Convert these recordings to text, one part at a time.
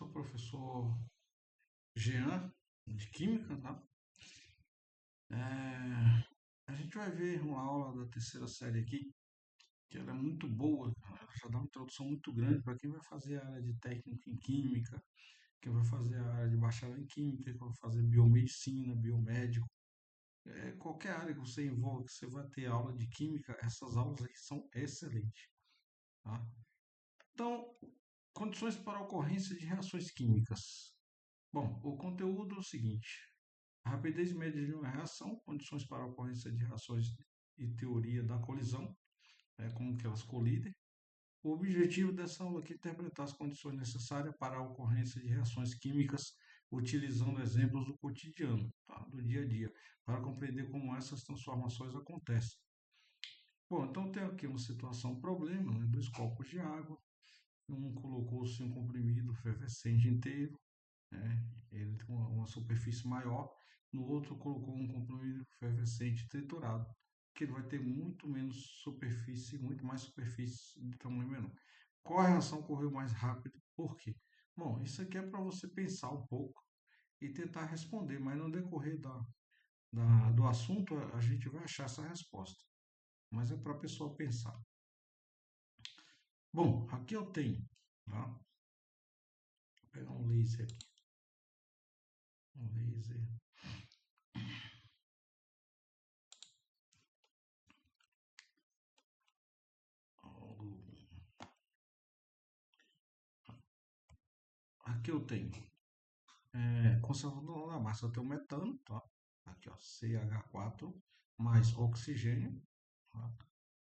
Sou professor Jean, de Química, tá? A gente vai ver uma aula da terceira série aqui, que ela é muito boa, ela já dá uma introdução muito grande para quem vai fazer a área de técnico em Química, quem vai fazer a área de bacharel em Química, quem vai fazer biomedicina, biomédico, qualquer área que você envolva, que você vai ter aula de Química, essas aulas aí são excelentes, tá? Então, condições para a ocorrência de reações químicas. Bom, o conteúdo é o seguinte: a rapidez média de uma reação, condições para a ocorrência de reações e teoria da colisão, como que elas colidem. O objetivo dessa aula aqui é interpretar as condições necessárias para a ocorrência de reações químicas, utilizando exemplos do cotidiano, tá? Do dia a dia, para compreender como essas transformações acontecem. Bom, então tem aqui uma situação, problema, né? Dois copos de água, um colocou-se um comprimido efervescente inteiro, né? Ele tem uma superfície maior, no outro colocou um comprimido efervescente triturado, que ele vai ter muito menos superfície, muito mais superfície de tamanho menor. Qual a reação ocorreu mais rápido? Por quê? Bom, isso aqui é para você pensar um pouco e tentar responder, mas no decorrer do assunto a gente vai achar essa resposta. Mas é para a pessoa pensar. Bom, aqui eu tenho, tá? Vou pegar um laser aqui. Um laser. Aqui eu tenho conservador da massa, eu tenho metano, tá? Aqui ó, CH4 mais oxigênio, tá?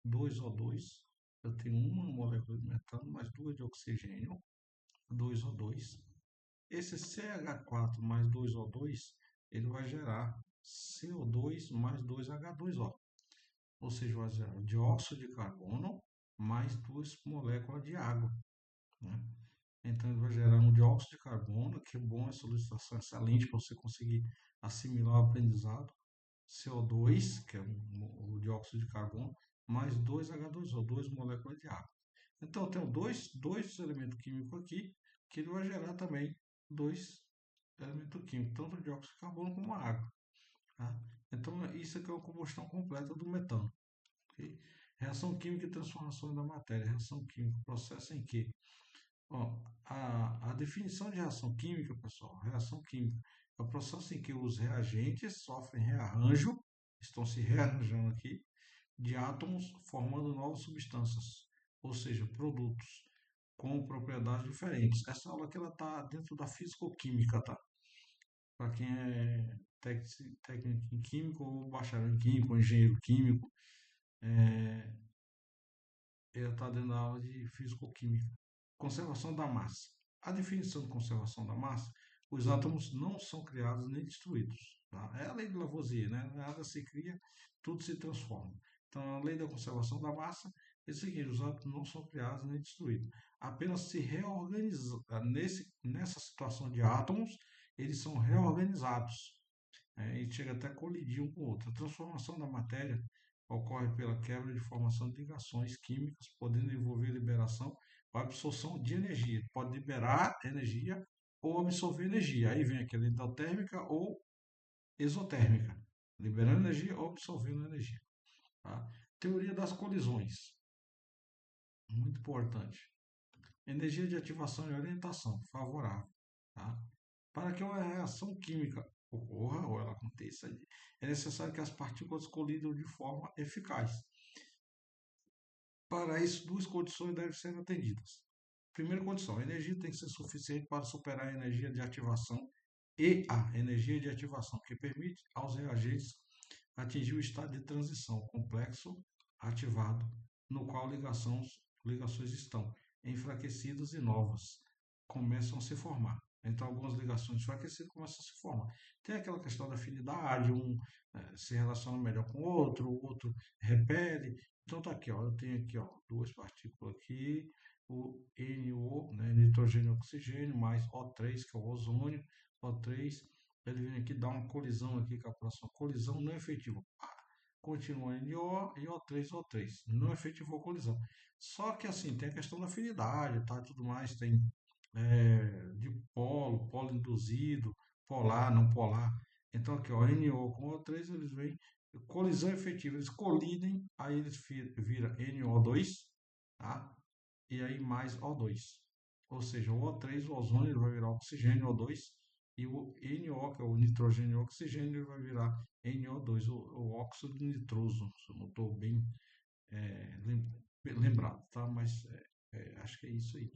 2O2, eu tenho uma molécula de metano mais duas de oxigênio, 2O2. Esse CH4 mais 2O2, ele vai gerar CO2 mais 2H2O, ou seja, vai gerar dióxido de carbono mais duas moléculas de água, né? Então ele vai gerar um dióxido de carbono, que é bom, essa solicitação excelente para você conseguir assimilar o aprendizado. CO2, que é o dióxido de carbono, mais 2H2O, duas moléculas de água. Então eu tenho dois elementos químicos aqui, que ele vai gerar também dois elementos químicos, tanto o dióxido de carbono como a água. Tá? Então isso aqui é uma combustão completa do metano. Okay? Reação química e transformação da matéria. Reação química, processo em que Ó, a definição de reação química, pessoal, reação química é o processo em que os reagentes sofrem rearranjo, estão se rearranjando aqui, de átomos formando novas substâncias, ou seja, produtos com propriedades diferentes. Essa aula aqui ela está dentro da físico-química, tá? Para quem é técnico em químico ou bacharel em químico, ou engenheiro químico, ela está dentro da aula de físico-química. Conservação da massa. A definição de conservação da massa, os átomos não são criados nem destruídos. Tá? É a lei de Lavoisier, né? Nada se cria, tudo se transforma. Então, a lei da conservação da massa é o seguinte: os átomos não são criados nem destruídos. Apenas se reorganizam. Nessa situação de átomos, eles são reorganizados. E chega até a colidir um com o outro. A transformação da matéria ocorre pela quebra de formação de ligações químicas, podendo envolver liberação ou absorção de energia. Pode liberar energia ou absorver energia. Aí vem aquela endotérmica ou exotérmica, liberando energia ou absorvendo energia. Tá? Teoria das colisões, muito importante. Energia de ativação e orientação, favorável. Tá? Para que uma reação química ocorra ou ela aconteça, é necessário que as partículas colidam de forma eficaz. Para isso, duas condições devem ser atendidas. Primeira condição: a energia tem que ser suficiente para superar a energia de ativação e a energia de ativação, que permite aos reagentes atingir o estado de transição complexo ativado, no qual ligações estão enfraquecidas e novas começam a se formar. Então, algumas ligações enfraquecidas começam a se formar. Tem aquela questão da afinidade, um se relaciona melhor com o outro repele. Então, tá aqui, ó, eu tenho aqui ó, duas partículas aqui, o NO, né, nitrogênio e oxigênio, mais O3, que é o ozônio, O3, ele vem aqui dar uma colisão aqui com a próxima colisão não efetiva. Continua NO e O3, O3, não efetivou a colisão. Só que assim, tem a questão da afinidade, tá, tudo mais, tem de polo, polo induzido, polar, não polar. Então aqui, ó, NO com O3, eles vêm colisão efetiva, eles colidem, aí eles viram NO2, tá? E aí mais O2. Ou seja, o O3, o ozônio, ele vai virar oxigênio O2, e o NO, que é o nitrogênio e oxigênio, ele vai virar NO2, o óxido nitroso. Se eu não estou bem lembrado, tá? Mas acho que é isso aí.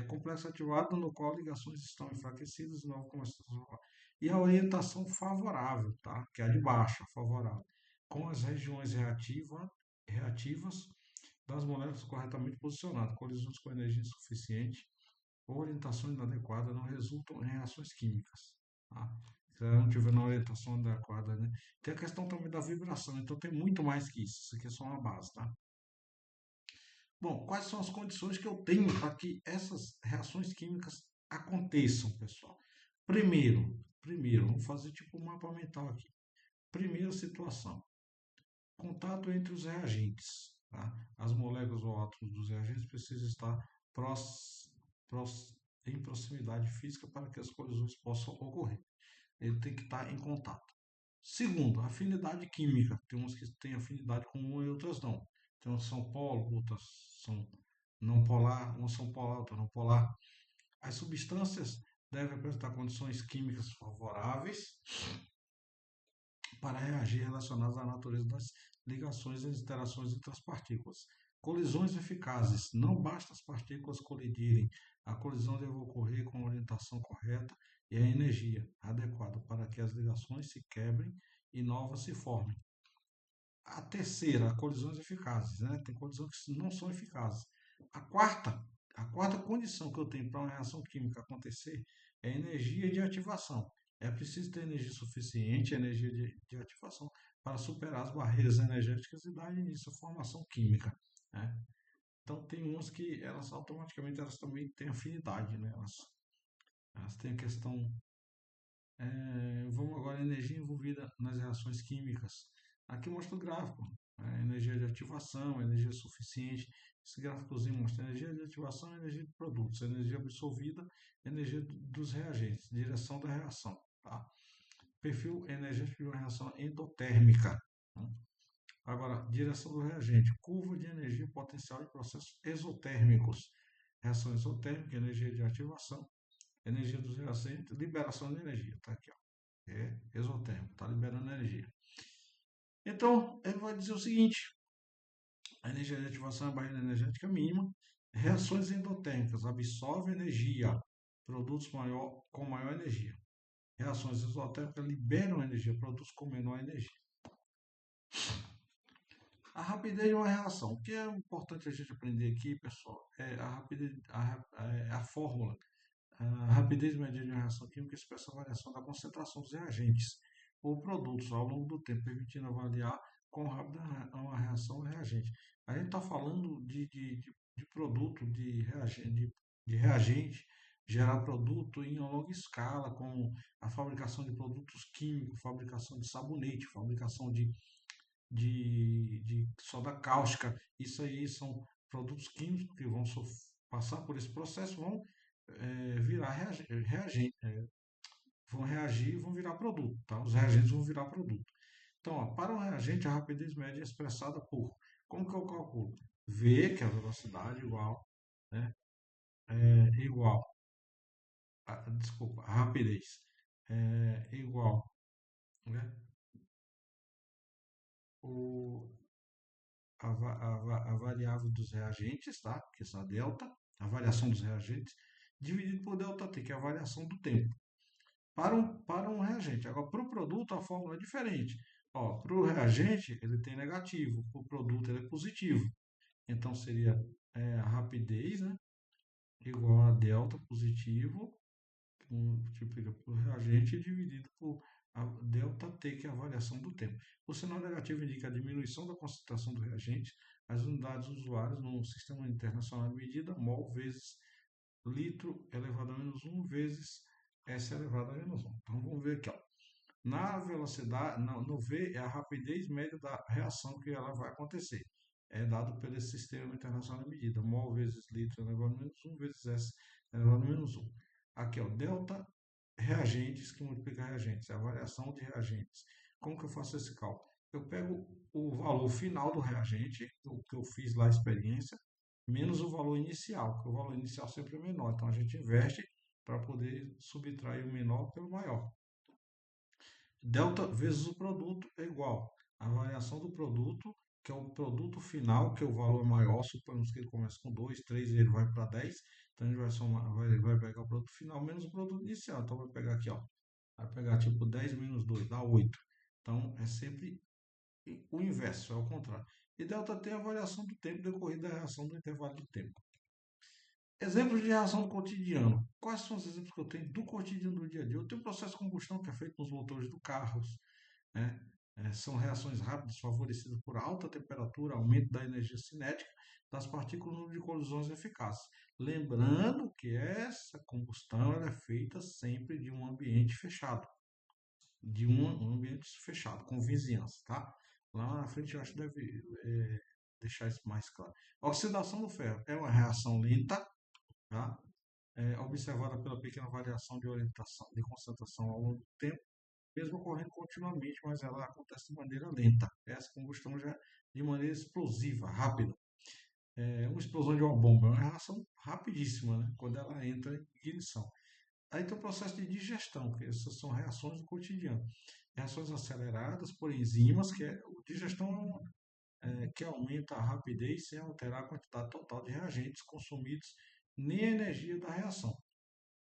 Complexo ativado no qual ligações estão enfraquecidas e novas começam a se formar. E a orientação favorável, tá? Que é a de baixa, favorável, com as regiões reativas das moléculas corretamente posicionadas, colisões com energia insuficiente ou orientação inadequada não resultam em reações químicas. Tá? Se ela não tiver na orientação adequada, né? Tem a questão também da vibração, então tem muito mais que isso. Isso aqui é só uma base, tá? Bom, quais são as condições que eu tenho para que essas reações químicas aconteçam, pessoal? Primeiro, vamos fazer tipo um mapa mental aqui. Primeira situação, contato entre os reagentes. Tá? As moléculas ou átomos dos reagentes precisam estar prós, prós, em proximidade física para que as colisões possam ocorrer. Ele tem que estar em contato. Segundo, afinidade química. Tem umas que têm afinidade com uma e outras não. Tem umas que são polo, outras são não polar, umas são polar, outras não polar. As substâncias devem apresentar condições químicas favoráveis para reagir relacionadas à natureza das ligações e interações entre as partículas. Colisões eficazes. Não basta as partículas colidirem. A colisão deve ocorrer com a orientação correta e a energia adequada para que as ligações se quebrem e novas se formem. A terceira, colisões eficazes, né? Tem colisões que não são eficazes. A quarta, a quarta condição que eu tenho para uma reação química acontecer é energia de ativação. É preciso ter energia suficiente, energia de ativação, para superar as barreiras energéticas e dar início à formação química, né? Então tem umas que elas automaticamente elas também têm afinidade, né? Elas têm a questão. Vamos agora, energia envolvida nas reações químicas. Aqui mostra o gráfico, energia de ativação, energia suficiente. Esse gráficozinho mostra energia de ativação e energia de produtos, energia absorvida, energia dos reagentes, direção da reação. Tá? Perfil energético de uma reação endotérmica. Né? Agora, direção do reagente, curva de energia potencial de processos exotérmicos. Reação exotérmica, energia de ativação, energia dos reagentes, liberação de energia. Tá aqui, ó. É exotérmico, está liberando energia. Então, ele vai dizer o seguinte: a energia de ativação é a barreira energética mínima. Reações endotérmicas absorvem energia, produtos com maior energia. Reações exotérmicas liberam energia, produtos com menor energia. A rapidez de uma reação. O que é importante a gente aprender aqui, pessoal, é a rapidez, a fórmula. A rapidez média de uma reação química expressa a variação da concentração dos reagentes ou produtos ao longo do tempo, permitindo avaliar quão rápida é uma reação ou reagente. A gente está falando de produto, de reagente, gerar produto em longa escala, como a fabricação de produtos químicos, fabricação de sabonete, fabricação de soda cáustica. Isso aí são produtos químicos que vão passar por esse processo, vão virar reagente, vão reagir e vão virar produto, tá? Os reagentes vão virar produto. Então, ó, para um reagente, a rapidez média é expressada por, como que eu calculo? V, que é a velocidade, igual, né? Igual, desculpa, a rapidez, igual, né? O, a variável dos reagentes, tá? Que é a delta, a variação dos reagentes, dividido por delta T, que é a variação do tempo. Para um reagente. Agora, para o produto, a fórmula é diferente. Para o reagente, ele tem negativo, para o produto, ele é positivo. Então, seria a rapidez, né, igual a delta positivo, multiplica por reagente, dividido por a delta T, que é a variação do tempo. O sinal negativo indica a diminuição da concentração do reagente. As unidades usuárias no Sistema Internacional de Medida, mol vezes litro elevado a menos 1 vezes S elevado a menos 1. Então vamos ver aqui, ó. Na velocidade, no V é a rapidez média da reação que ela vai acontecer. é dado pelo Sistema Internacional de Medida. Mol vezes litro elevado a menos 1 vezes S elevado a menos 1. Aqui, ó, delta reagentes que multiplica reagentes, é a variação de reagentes. Como que eu faço esse cálculo? Eu pego o valor final do reagente, o que eu fiz lá a experiência, menos o valor inicial, porque o valor inicial sempre é menor. Então a gente inverte para poder subtrair o menor pelo maior. Delta vezes o produto é igual a variação do produto, que é o produto final, que é o valor maior. Suponhamos que ele começa com 2, 3 e ele vai para 10. Então a gente vai, somar, vai pegar o produto final menos o produto inicial. Então vai pegar aqui, ó, vai pegar tipo 10 menos 2 dá 8. Então é sempre o inverso, é o contrário. E delta T é a variação do tempo decorrido da reação do intervalo de tempo. Exemplos de reação do cotidiano. Quais são os exemplos que eu tenho do cotidiano do dia a dia? Eu tenho o processo de combustão que é feito nos motores do carros, né? São reações rápidas favorecidas por alta temperatura, aumento da energia cinética das partículas de colisões eficazes. Lembrando que essa combustão ela é feita sempre de um ambiente fechado, um ambiente fechado, com vizinhança, tá? Lá na frente eu acho que deve deixar isso mais claro. A oxidação do ferro é uma reação lenta, tá? Observada pela pequena variação de orientação, de concentração ao longo do tempo, mesmo ocorrendo continuamente, mas ela acontece de maneira lenta. Essa combustão já é de maneira explosiva, rápida. É uma explosão de uma bomba, é uma reação rapidíssima, né? Quando ela entra em ignição. Aí tem o processo de digestão, que essas são reações do cotidiano. Reações aceleradas por enzimas, que é digestão que aumenta a rapidez sem alterar a quantidade total de reagentes consumidos nem a energia da reação.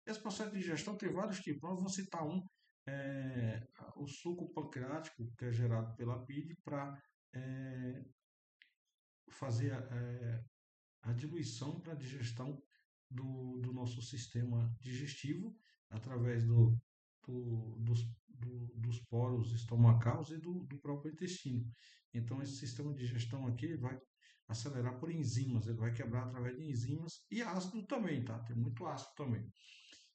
Esse processo de digestão tem vários tipos. Nós vamos citar um, é, o suco pancreático, que é gerado pela bile para fazer a diluição para a digestão do nosso sistema digestivo, através dos poros estomacais e do próprio intestino. Então, esse sistema de digestão aqui vai acelerar por enzimas, ele vai quebrar através de enzimas e ácido também, tá? Tem muito ácido também.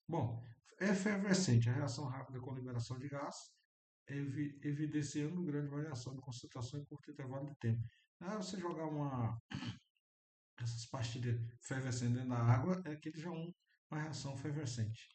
Bom, efervescente, a reação rápida com liberação de gás, evidenciando grande variação de concentração em curto intervalo de tempo. Você jogar essas pastilhas fervescentes dentro da água, é aquele já uma reação fervescente.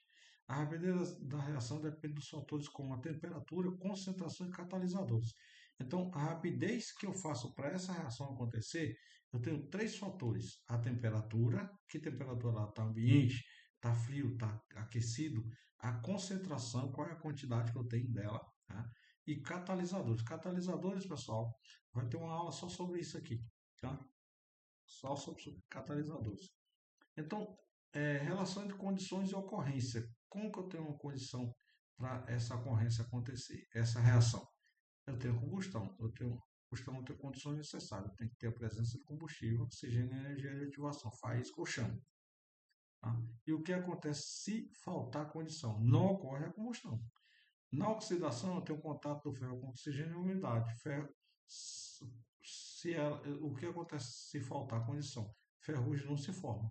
A rapidez da reação depende dos fatores como a temperatura, concentração e catalisadores. Então, a rapidez que eu faço para essa reação acontecer, eu tenho três fatores. A temperatura, que temperatura ela está ambiente, está frio, está aquecido. A concentração, qual é a quantidade que eu tenho dela. Tá? E catalisadores. Catalisadores, pessoal, vai ter uma aula só sobre isso aqui. Tá? Só sobre catalisadores. Então, relação entre condições e ocorrência. Como que eu tenho uma condição para essa ocorrência acontecer, essa reação? Eu tenho combustão, eu tenho condições necessárias, tem que ter a presença de combustível, oxigênio e energia de ativação, faísca ou chama. Tá? E o que acontece se faltar condição? Não ocorre a combustão. Na oxidação, eu tenho contato do ferro com oxigênio e umidade. Ferro, o que acontece se faltar condição? Ferrugem não se forma.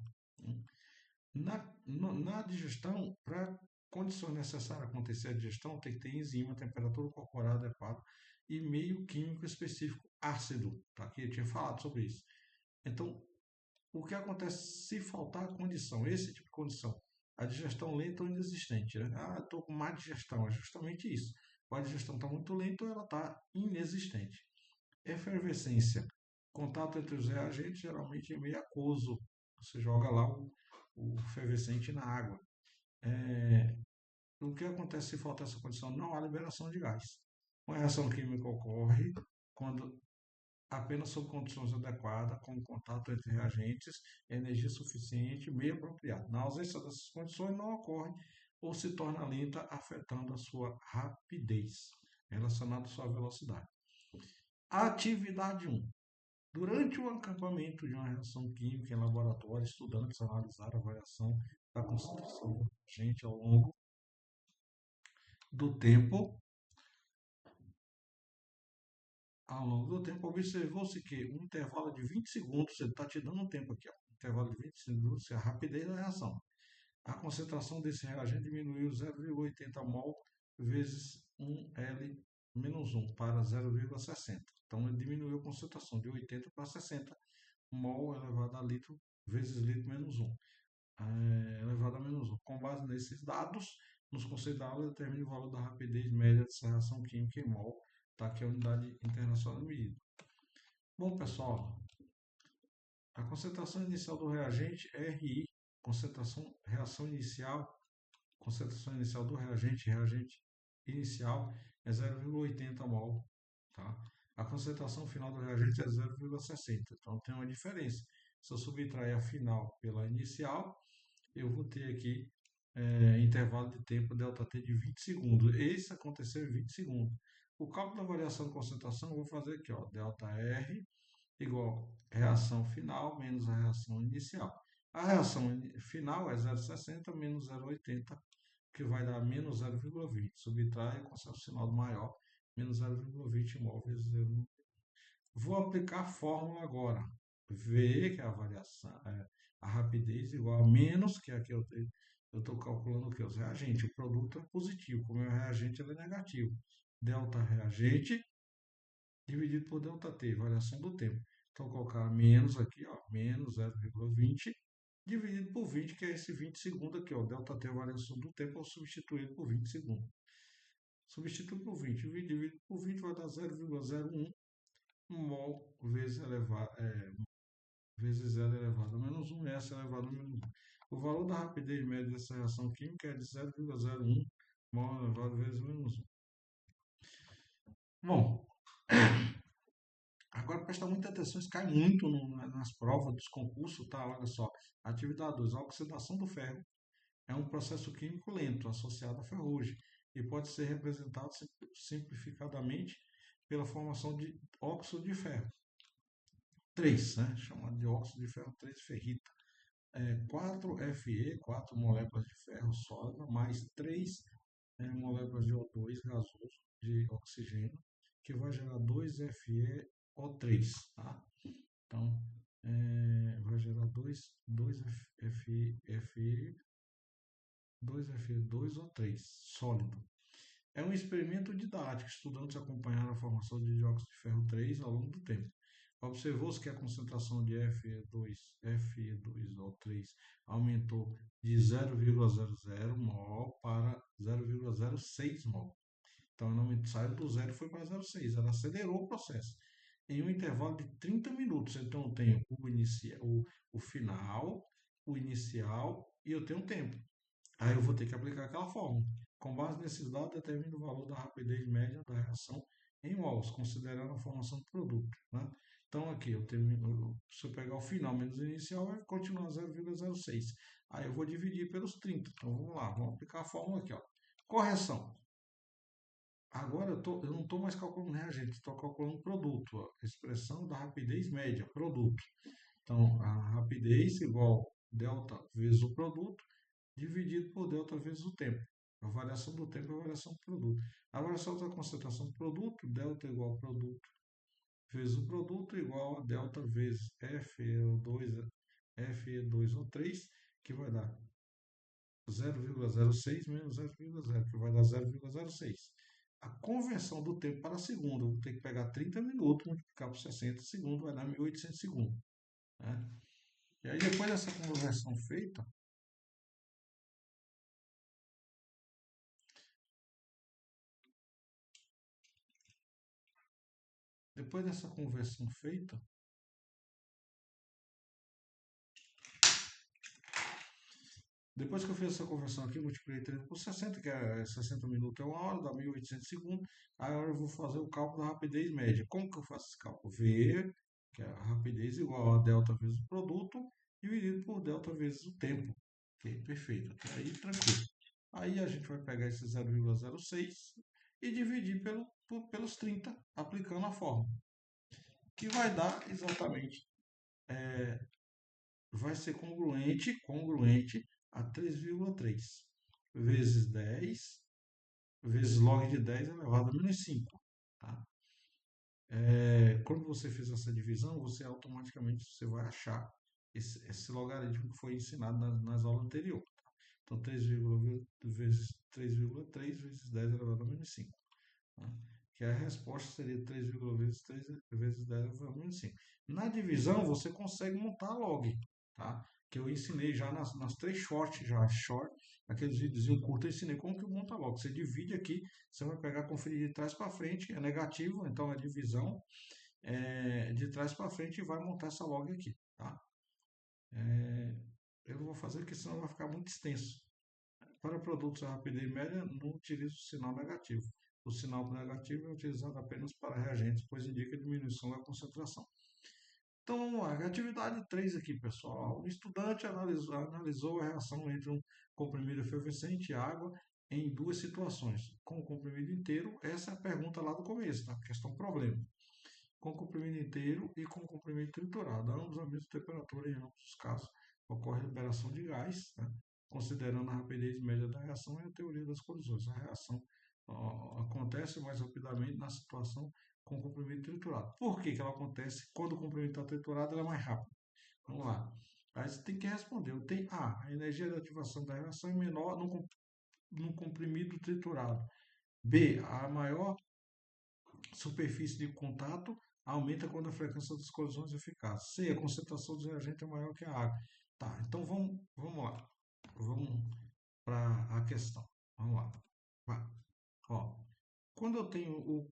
Na digestão, para condições necessárias acontecer a digestão, tem que ter enzima, temperatura corporal adequada e meio químico específico ácido. Tá? Aqui eu tinha falado sobre isso. Então, o que acontece se faltar a condição, esse tipo de condição? A digestão lenta ou inexistente. Né? Estou com má digestão. É justamente isso. Ou a digestão está muito lenta ou ela está inexistente. Efervescência. Contato entre os reagentes geralmente é meio aquoso. Você joga lá o efervescente na água. O que acontece se falta essa condição? Não há liberação de gás. Uma reação química ocorre quando apenas sob condições adequadas, com contato entre reagentes, energia suficiente, meio apropriado. Na ausência dessas condições, não ocorre ou se torna lenta, afetando a sua rapidez, relacionada à sua velocidade. Atividade 1. Durante o acampamento de uma reação química em laboratório, estudantes analisaram a variação da concentração do reagente do tempo ao longo do tempo, observou-se que um intervalo de 20 segundos, ele está te dando um tempo aqui, ó, um intervalo de 20 segundos, é a rapidez da reação. A concentração desse reagente diminuiu 0,80 mol vezes 1L-1 menos 1 para 0,60. Então, ele diminuiu a concentração de 80 para 60 mol elevado a litro vezes litro menos 1, elevado a menos 1. Com base nesses dados, nos conceitos da aula, determine o valor da rapidez média dessa reação química em mol, tá? Que é a unidade internacional de medida. Bom, pessoal, a concentração inicial do reagente é RI, concentração inicial do reagente inicial é 0,80 mol, tá? A concentração final do reagente é 0,60, então tem uma diferença. Se eu subtrair a final pela inicial, eu vou ter aqui intervalo de tempo ΔT de 20 segundos. Esse aconteceu em 20 segundos. O cálculo da variação de concentração eu vou fazer aqui, ó, ΔR igual reação final menos a reação inicial. A reação final é 0,60 menos 0,80, que vai dar menos 0,20. Subtrai com o sinal maior, menos 0,20 mol vezes 0,20. Vou aplicar a fórmula agora. V, que é a variação, a rapidez, igual a menos, que aqui eu estou calculando o que? Os reagentes. O produto é positivo, como é o reagente, ele é negativo. Delta reagente dividido por ΔT, variação do tempo. Então, vou colocar menos aqui, ó, menos 0,20 dividido por 20, que é esse 20 segundos aqui, ó. ΔT, a variação do tempo, eu substituir por 20 segundos. Substitui por 20, dividido por 20 vai dar 0,01 mol vezes vezes L elevado a menos 1, S elevado a menos 1. O valor da rapidez média dessa reação química é de 0,01 mol elevado a vezes menos 1. Bom, agora presta muita atenção, isso cai muito nas provas dos concursos, tá? Olha só, atividade 2, a oxidação do ferro é um processo químico lento associado à ferrugem e pode ser representado simplificadamente pela formação de óxido de ferro 3, né? Chamado de óxido de ferro 3 ferrita. 4Fe, 4 moléculas de ferro sólido, mais 3 moléculas de O2 gasoso, de oxigênio, que vai gerar 2FeO3, tá? Então, vai gerar 2Fe2O3 sólido. É um experimento didático. Estudantes acompanharam a formação de dióxido de ferro 3 ao longo do tempo. Observou-se que a concentração de Fe2O3 aumentou de 0,00 mol para 0,06 mol. Então, ela saiu do zero e foi para 0,6. Ela acelerou o processo. Em um intervalo de 30 minutos. Então, eu tenho o final, o inicial e eu tenho um tempo. Aí eu vou ter que aplicar aquela fórmula. Com base nesses dados, determino o valor da rapidez média da reação em mols, considerando a formação do produto, né? Então, aqui, se eu pegar o final menos o inicial, vai continuar 0,06. Aí eu vou dividir pelos 30. Então, vamos lá, vamos aplicar a fórmula aqui, ó. Correção. Agora eu não estou mais calculando reagente, estou calculando produto, ó. Expressão da rapidez média, produto. Então, a rapidez igual delta vezes o produto, dividido por delta vezes o tempo. A variação do tempo é a variação do produto. A variação da concentração do produto, delta igual ao produto vezes o produto, igual a delta vezes Fe2O3, que vai dar 0,06 menos 0,0, que vai dar 0,06. A conversão do tempo para segundo, eu vou ter que pegar 30 minutos, multiplicar por 60 segundos, vai dar 1.800 segundos, né? E aí, depois dessa conversão feita, depois dessa conversão feita, depois que eu fiz essa conversão aqui, multipliquei 30 por 60, que é 60 minutos é uma hora, dá 1.800 segundos. Aí agora eu vou fazer o cálculo da rapidez média. Como que eu faço esse cálculo? V, que é a rapidez igual a delta vezes o produto, dividido por delta vezes o tempo. Ok, perfeito. Até aí, tranquilo. Aí a gente vai pegar esse 0,06 e dividir pelos 30, aplicando a fórmula. Que vai dar exatamente, vai ser congruente a 3,3 vezes 10 vezes log de 10 elevado a menos 5. Tá? Quando você fez essa divisão, você automaticamente vai achar esse logaritmo que foi ensinado nas aulas anteriores. Tá? Então, 3, vezes 3,3 vezes 10 elevado a menos 5. Tá? que a resposta seria 3, vezes 3 vezes 10 elevado a menos 5. Na divisão, você consegue montar a log, tá? Que eu ensinei já nas três shorts, aqueles vídeos curtos, eu ensinei como que monta a log. Você divide aqui, você vai pegar, conferir de trás para frente, é negativo, então a divisão é de trás para frente e vai montar essa log aqui, tá? Eu vou fazer porque senão vai ficar muito extenso. Para produtos a rapidez média, não utilizo o sinal negativo. O sinal negativo é utilizado apenas para reagentes, pois indica diminuição da concentração. Então, vamos lá. Atividade 3 aqui, pessoal. O estudante analisou a reação entre um comprimido efervescente e água em duas situações. Com o comprimido inteiro, essa é a pergunta lá do começo, tá? Questão problema. Com o comprimido inteiro e com o comprimido triturado. Ambos a mesma temperatura, em ambos os casos, ocorre a liberação de gás, né? Considerando a rapidez média da reação e a teoria das colisões. A reação acontece mais rapidamente na situação com o comprimido triturado. Por que ela acontece quando o comprimido está triturado? Ela é mais rápida. Vamos lá. Aí você tem que responder. A energia de ativação da reação é menor no comprimido triturado. B, a maior superfície de contato aumenta quando a frequência das colisões é eficaz. C, a concentração do reagente é maior que a água. Tá, então vamos lá. Vamos para a questão. Vamos lá. Vai. Ó, quando eu tenho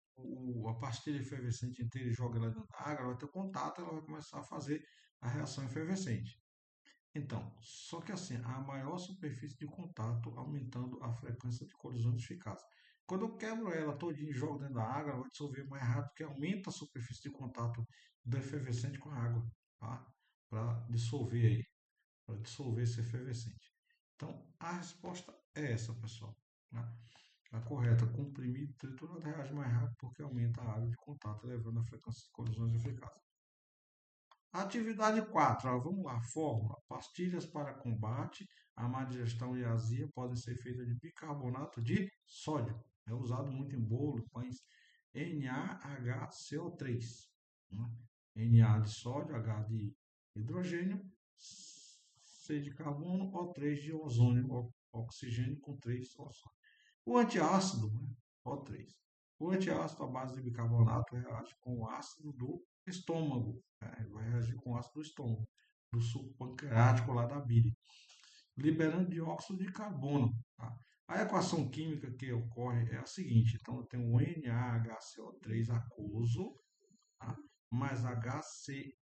a pastilha efervescente inteira e jogo ela dentro da água, ela vai ter contato, ela vai começar a fazer a reação efervescente. Então, só que assim, a maior superfície de contato aumentando a frequência de colisões eficazes. Quando eu quebro ela todinha e jogo dentro da água, ela vai dissolver mais rápido, porque aumenta a superfície de contato do efervescente com a água, tá? Para dissolver aí, para dissolver esse efervescente. Então, a resposta é essa, pessoal, né? A correta, comprimido triturado reage mais rápido porque aumenta a área de contato, elevando a frequência de colisões eficazes. Atividade 4, ó, vamos lá, fórmula. Pastilhas para combate à má digestão e azia podem ser feitas de bicarbonato de sódio. É usado muito em bolo, pães. NaHCO3. Né? Na de sódio, H de hidrogênio, C de carbono, O3 de ozônio, oxigênio com 3 oxônio. O antiácido, né? O3. O antiácido à base de bicarbonato reage com o ácido do estômago, né? Vai reagir com o ácido do estômago, do suco pancreático lá da bile, liberando dióxido de carbono. Tá? A equação química que ocorre é a seguinte: então eu tenho o NaHCO3 aquoso, tá? Mais HCl,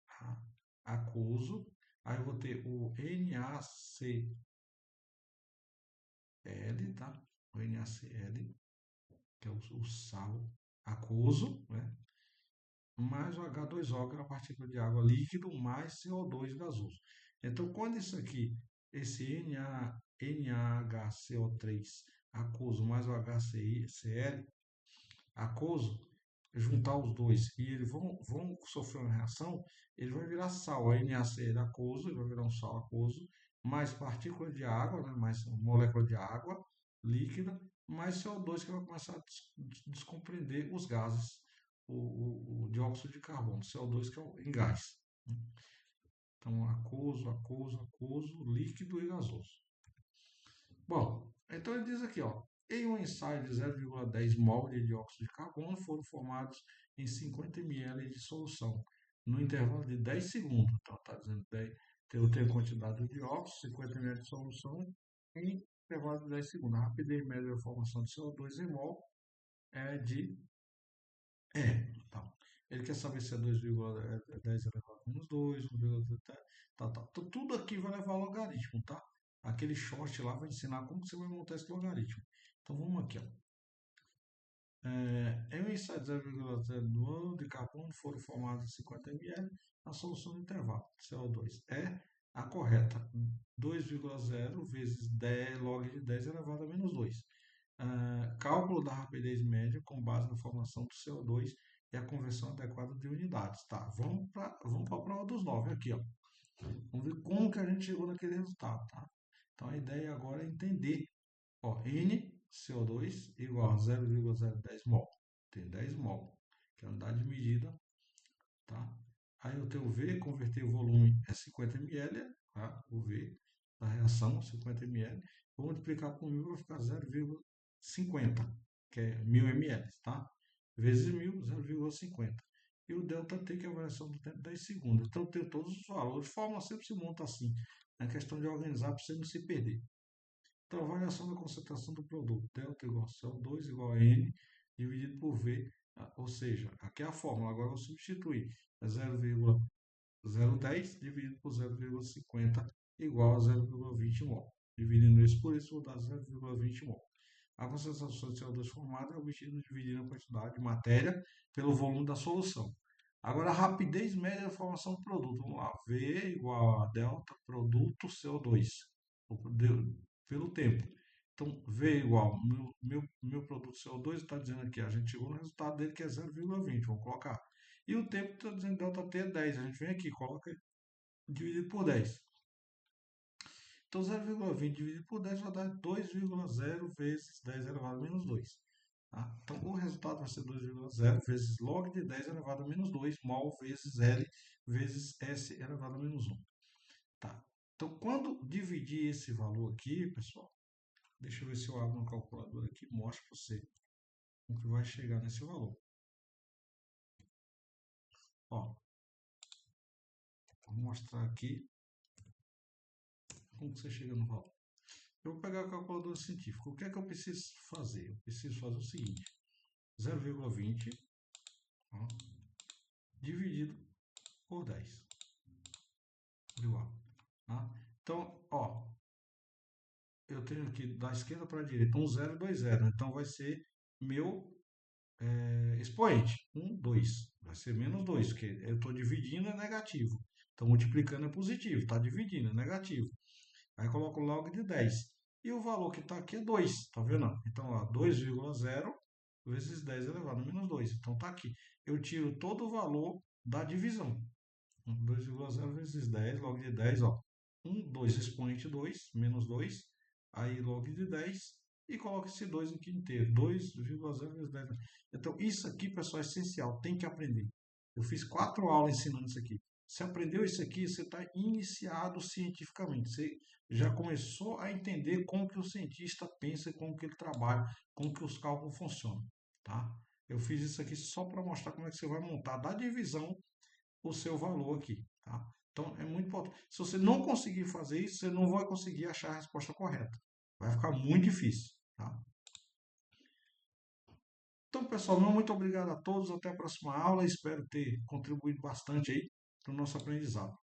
tá? Aquoso, aí eu vou ter o NaCl, tá? O NaCl, que é o sal aquoso, né? Mais o H2O, que é uma partícula de água líquido, mais CO2 gasoso. Então, quando isso aqui, esse NaHCO3 aquoso mais o HCl aquoso, juntar os dois e eles vão sofrer uma reação, ele vai virar sal. O NaCl aquoso, ele vai virar um sal aquoso, mais partícula de água, né, mais molécula de água líquida, mais CO2 que vai começar a descompreender os gases, o dióxido de carbono, CO2 que é o em gás. Então, aquoso, aquoso, aquoso, líquido e gasoso. Bom, então ele diz aqui, ó, em um ensaio de 0,10 mol de dióxido de carbono foram formados em 50 ml de solução, no intervalo de 10 segundos. Então, está dizendo que eu tenho quantidade de dióxido, 50 ml de solução, em intervalo de 10 segundos. A rapidez média da formação de CO2 em mol é de... Então, ele quer saber se é 2,10 elevado a menos 2, 1,10, tá. Então, tudo aqui vai levar logaritmo, tá? Aquele short lá vai ensinar como você vai montar esse logaritmo. Então, vamos aqui, ó. Em um ensaio de 0,0 de carbono foram formados 50 ml na solução de intervalo, CO2. É a correta, 2,0 vezes 10, log de 10 elevado a menos 2. Cálculo da rapidez média com base na formação do CO2 e a conversão adequada de unidades. Tá, vamos para a prova dos 9 aqui, ó. Vamos ver como que a gente chegou naquele resultado, tá? Então a ideia agora é entender, ó, NCO2 igual a 0,010 mol. Tem 10 mol, que é a unidade de medida, tá? Aí eu tenho o V, converter o volume é 50 ml, tá? O V da reação, 50 ml. Vou multiplicar por 1000, vai ficar 0,50, que é 1000 ml, tá? Vezes 1000, 0,50. E o ΔT, que é a variação do tempo, 10 segundos. Então, eu tenho todos os valores. De forma sempre se monta assim. É questão de organizar para você não se perder. Então, a variação da concentração do produto, delta igual a CO2 igual a N dividido por V, ou seja, aqui é a fórmula, agora eu vou substituir, é 0,010 dividido por 0,50 igual a 0,20 mol. Dividindo isso por isso, vou dar 0,20 mol. A concentração de CO2 formada é obtida dividindo a quantidade de matéria pelo volume da solução. Agora, a rapidez média da formação do produto. Vamos lá. V igual a delta produto CO2 pelo tempo. Então, V igual meu produto CO2 está dizendo aqui, a gente chegou no resultado dele que é 0,20, vamos colocar. E o tempo está dizendo delta T é 10, a gente vem aqui, coloca dividido por 10. Então, 0,20 dividido por 10 vai dar 2,0 vezes 10 elevado a menos 2. Tá? Então, o resultado vai ser 2,0 vezes log de 10 elevado a menos 2, mol vezes L vezes S elevado a menos 1. Tá? Então, quando dividir esse valor aqui, pessoal, deixa eu ver se eu abro um calculador aqui e mostro para você como que vai chegar nesse valor. Ó, vou mostrar aqui como que você chega no valor. Eu vou pegar o calculador científico. O que é que eu preciso fazer? Eu preciso fazer o seguinte: 0,20 dividido por 10 igual. Tá? Então, ó, eu tenho aqui da esquerda para a direita 1, 0 e 2, 0. Então vai ser meu expoente, 1, 2. Vai ser menos 2, porque eu estou dividindo é negativo. Então multiplicando é positivo, está dividindo é negativo. Aí coloco log de 10. E o valor que está aqui é 2, tá vendo? Então, 2,0 vezes 10 elevado a menos 2. Então, está aqui. Eu tiro todo o valor da divisão. 2,0 vezes 10, log de 10, ó. 1, 2, expoente 2, menos 2. Aí, log de 10. E coloco esse 2 aqui inteiro. 2,0 vezes 10. Então, isso aqui, pessoal, é essencial. Tem que aprender. Eu fiz 4 aulas ensinando isso aqui. Você aprendeu isso aqui, você está iniciado cientificamente. Você já começou a entender como que o cientista pensa, como que ele trabalha, como que os cálculos funcionam, tá? Eu fiz isso aqui só para mostrar como é que você vai montar da divisão o seu valor aqui, tá? Então é muito importante. Se você não conseguir fazer isso, você não vai conseguir achar a resposta correta. Vai ficar muito difícil, tá? Então, pessoal, muito obrigado a todos. Até a próxima aula. Espero ter contribuído bastante aí para o nosso aprendizado.